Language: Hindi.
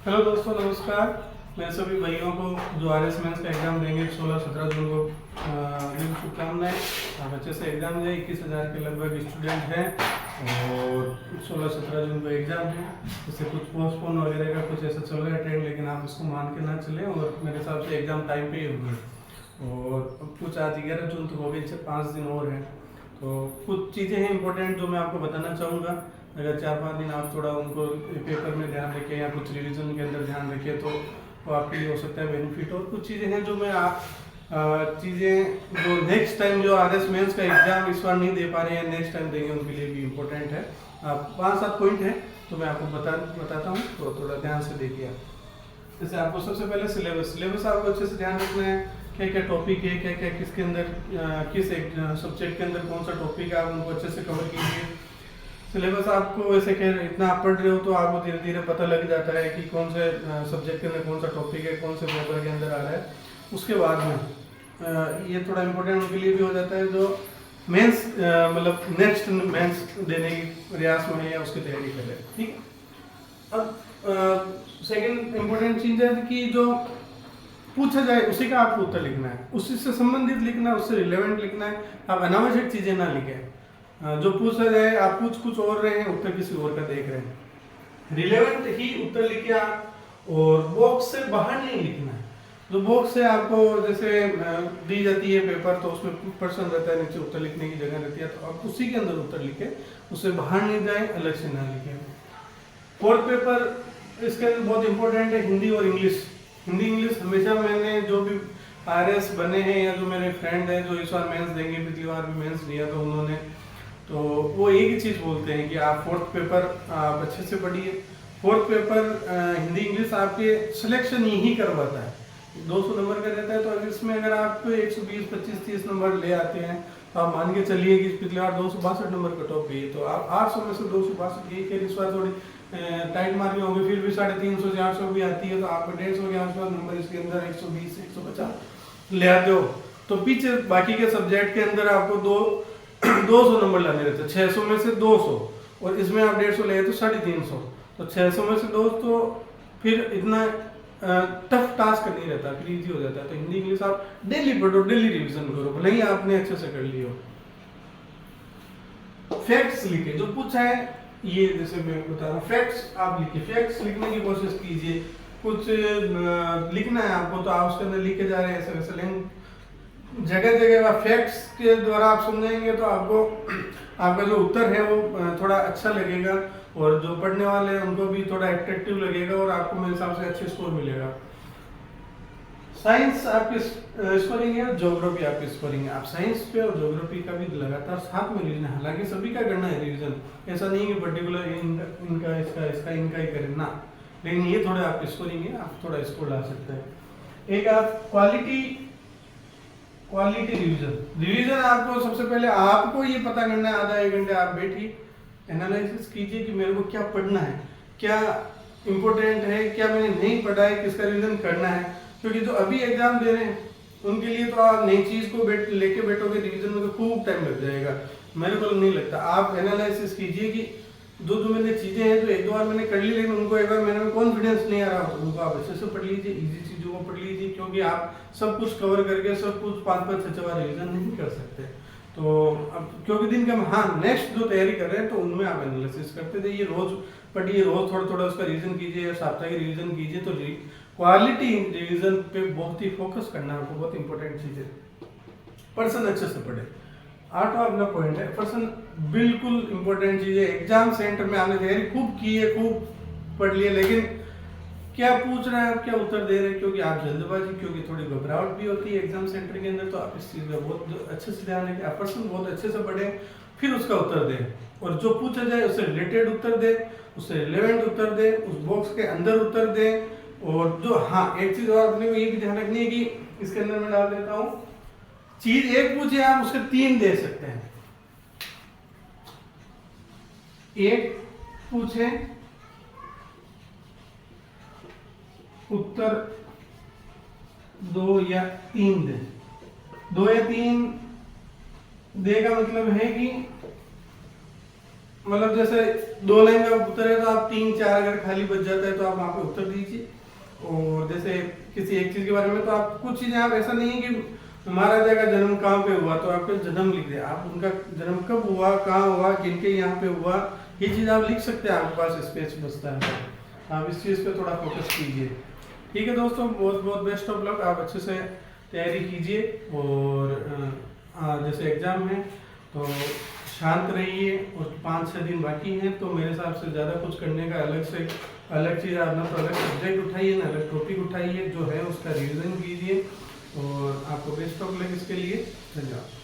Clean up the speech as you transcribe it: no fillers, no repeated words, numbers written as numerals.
हेलो दोस्तों, नमस्कार। मैं सभी भाइयों को जो RS मेंस का एग्ज़ाम देंगे 16-17 जून को दिन शुभकामनाएं। आप अच्छे से एग्ज़ाम दें। 21,000 के लगभग स्टूडेंट हैं और 16-17 जून को एग्ज़ाम है। इससे कुछ पोस्टपोन वगैरह का कुछ ऐसा चल रहा है ट्रेंड, लेकिन आप इसको मान के ना चलें और मेरे हिसाब से एग्ज़ाम टाइम पे ही होंगे। और कुछ आज 11 जून तक हो गई, इससे 5 दिन और हैं। तो कुछ चीज़ें हैं इंपॉर्टेंट जो मैं आपको बताना चाहूँगा। अगर 4-5 दिन आप थोड़ा उनको पेपर में ध्यान रखें या कुछ रिवीजन के अंदर ध्यान रखें तो वो आपके लिए हो सकता है बेनिफिट। और कुछ चीज़ें हैं जो मैं चीज़ें जो नेक्स्ट टाइम जो RS मेंस का एग्ज़ाम इस बार नहीं दे पा रहे हैं, नेक्स्ट टाइम देंगे, उनके लिए भी इम्पोर्टेंट है। 5-7 पॉइंट हैं तो मैं आपको बताता हूँ, तो थोड़ा ध्यान से देखिए आप। जैसे आपको सबसे पहले सिलेबस आपको अच्छे से ध्यान रखना है। क्या क्या टॉपिक है, क्या क्या किसके अंदर किस एक सब्जेक्ट के अंदर कौन सा टॉपिक है, आप उनको अच्छे से कवर कीजिए। सिलेबस आपको वैसे कह इतना आप पढ़ रहे हो तो आपको धीरे धीरे पता लग जाता है कि कौन से सब्जेक्ट के अंदर कौन सा टॉपिक है, कौन से पेपर के अंदर आ रहा है। उसके बाद में ये थोड़ा इम्पोर्टेंट उनके लिए भी हो जाता है जो मेंस मतलब नेक्स्ट मेंस देने की प्रयास में है या उसकी तैयारी कर रहे हैं। ठीक है। अब सेकंड इम्पोर्टेंट चीज़ है कि जो पूछा जाए उसी का आपको उत्तर लिखना है, उसी से संबंधित लिखना है, उससे रिलेवेंट लिखना है। आप अनावश्यक चीज़ें ना लिखें। जो पूछा जाए आप कुछ और रहे हैं, उत्तर किसी और का देख रहे हैं। रिलेवेंट ही उत्तर लिखिए आप, और बॉक्स से बाहर नहीं लिखना है। जो बॉक्स से आपको जैसे दी जाती है पेपर, तो उसमें प्रश्न रहता है, नीचे उत्तर लिखने की जगह रहती है, तो आप उसी के अंदर उत्तर लिखें, उससे बाहर नहीं जाए, अलग से ना लिखें। फोर्थ पेपर इसके अंदर बहुत इंपॉर्टेंट है, हिंदी और इंग्लिश। हिंदी इंग्लिश हमेशा मैंने जो भी RS बने हैं या जो मेरे फ्रेंड हैं जो इस बार मेंस देंगे, पिछली बार भी मेंस दिया तो उन्होंने, तो वो एक ही चीज़ बोलते हैं कि आप फोर्थ पेपर आप अच्छे से पढ़िए। फोर्थ पेपर हिंदी इंग्लिश आपके सिलेक्शन यही करवाता है, 200 नंबर का रहता है। तो इसमें अगर आप 120, 25, 30 नंबर ले आते हैं तो आप मान के चलिए कि पिछले बार 262 नंबर कट ऑफ गई, तो आप 800 में से 262 गई। फिर इस बार थोड़ी टाइट मार्किंग होगी, फिर भी 350 से 800 भी आती है, तो आप 150 के आसपास नंबर इसके अंदर 120 से 150 ले आते हो। तो पीछे बाकी के सब्जेक्ट के अंदर आपको 200 नंबर लाने रहते हैं, 600 में से 200, और इसमें आप 150 ले तो 350। तो 600 में से 200, फिर इतना टफ टास्क नहीं रहता, फिर इजी हो जाता है। तो हिंदी इंग्लिश आप डेली पढ़ो, डेली रिवीजन करो, भले ही आपने अच्छे से कर लियो। फैक्ट्स लिखे, जो पूछा है ये, जैसे मैं बता रहा हूँ, फैक्ट्स आप लिखिए, फैक्ट्स लिखने की कोशिश कीजिए। कुछ लिखना है आपको तो आप उसके अंदर लिखे जा रहे हैं ऐसे वैसे, लेकिन जगह जगह फैक्ट्स के द्वारा आप समझेंगे तो आपको आपका जो उत्तर है वो थोड़ा अच्छा लगेगा, और जो पढ़ने वाले हैं उनको भी थोड़ा अट्रैक्टिव लगेगा, और आपको मेरे हिसाब से अच्छे स्कोर मिलेगा। साइंस आपकी स्कोरिंग है, ज्योग्राफी आपकी स्कोरिंग है। आप साइंस पे और ज्योग्राफी का भी लगातार साथ में रिवीजन, हालांकि सभी का करना है रिवीजन, ऐसा नहीं कि पर्टिकुलर इनका इसका इनका ही करें ना, लेकिन ये थोड़े आपकी स्कोरिंग है, आप थोड़ा स्कोर ला सकते हैं। एक आप क्वालिटी रिवीजन आपको सबसे पहले आपको ये पता करना है, आधा 1 घंटे आप बैठिए, एनालिसिस कीजिए कि मेरे को क्या पढ़ना है, क्या इंपॉर्टेंट है, क्या मैंने नहीं पढ़ा है, किसका रिवीजन करना है। क्योंकि जो अभी एग्जाम दे रहे हैं उनके लिए तो आप नई चीज को लेके बैठोगे रिवीजन में तो खूब टाइम लग जाएगा, मेरे को नहीं लगता। आप एनालिसिस कीजिए कि जो मैंने चीजें हैं जो 1-2 बार मैंने कर ली, लेकिन उनको एक बार मेरे में कॉन्फिडेंस नहीं आ रहा, उनको आप अच्छे से पढ़ लीजिए, इजी चीजों को पढ़ लीजिए, क्योंकि आप सब कुछ कवर करके सब कुछ 5-5, 6 बार रिवीजन नहीं कर सकते। तो अब क्योंकि दिन का हाँ नेक्स्ट जो तैयारी कर रहे हैं तो उनमें आप एनालिसिस करते जाइए, रोज पढ़िए, रोज थोड़ा थोड़ा उसका रिवीजन कीजिए, साप्ताहिक रिवीजन कीजिए। तो क्वालिटी रिवीजन पे बहुत ही फोकस करना है आपको, बहुत इंपॉर्टेंट चीज है। पर्सन अच्छे से पढ़े, 8वां अपना पॉइंट है, पर्सन बिल्कुल इंपॉर्टेंट चीज है। एग्जाम सेंटर में आपने तैयारी खूब की है, खूब पढ़ लिया, लेकिन क्या पूछ रहे हैं आप, क्या उत्तर दे रहे हैं, क्योंकि आप जल्दबाजी, क्योंकि थोड़ी घबराहट भी होती है एग्जाम सेंटर के अंदर, तो आप इस चीज का बहुत अच्छे से ध्यान रखें। आप पर्सन बहुत अच्छे से पढ़े, फिर उसका उत्तर दें, और जो पूछा जाए उससे रिलेटेड उत्तर दे, उससे रिलेवेंट उत्तर दे, उस बॉक्स के अंदर उत्तर दे। और जो हाँ एक चीज और अपने को ये भी ध्यान रखनी है कि इसके अंदर मैं डाल देता हूँ, चीज एक पूछे आप उसके 3 दे सकते हैं। एक पूछे उत्तर 2 या 3 दे, 2 या 3 दे का मतलब है कि मतलब जैसे 2 लाइन का उत्तर है तो आप 3-4 अगर खाली बच जाता है तो आप वहाँ पे उत्तर दीजिए। और जैसे किसी एक चीज के बारे में तो आप कुछ चीजें, आप ऐसा नहीं है कि महाराजा का जन्म कहाँ पे हुआ तो आपका जन्म लिख दिया, आप उनका जन्म कब हुआ, कहाँ हुआ, किनके यहाँ पे हुआ, ये चीज आप लिख सकते हैं, आपके पास स्पेस बचता है। आप इस चीज पे थोड़ा फोकस कीजिए। ठीक है दोस्तों, बहुत बहुत बेस्ट ऑफ लक, आप अच्छे से तैयारी कीजिए। और जैसे एग्जाम है तो शांत रहिए, और 5-6 दिन बाकी हैं, तो मेरे हिसाब से ज़्यादा कुछ करने का अलग चीज़ आप ना तो अलग सब्जेक्ट उठाइए ना अलग टॉपिक उठाइए, जो है उसका रिवीजन कीजिए। और आपको बेस्ट ऑफ लक इसके लिए। धन्यवाद।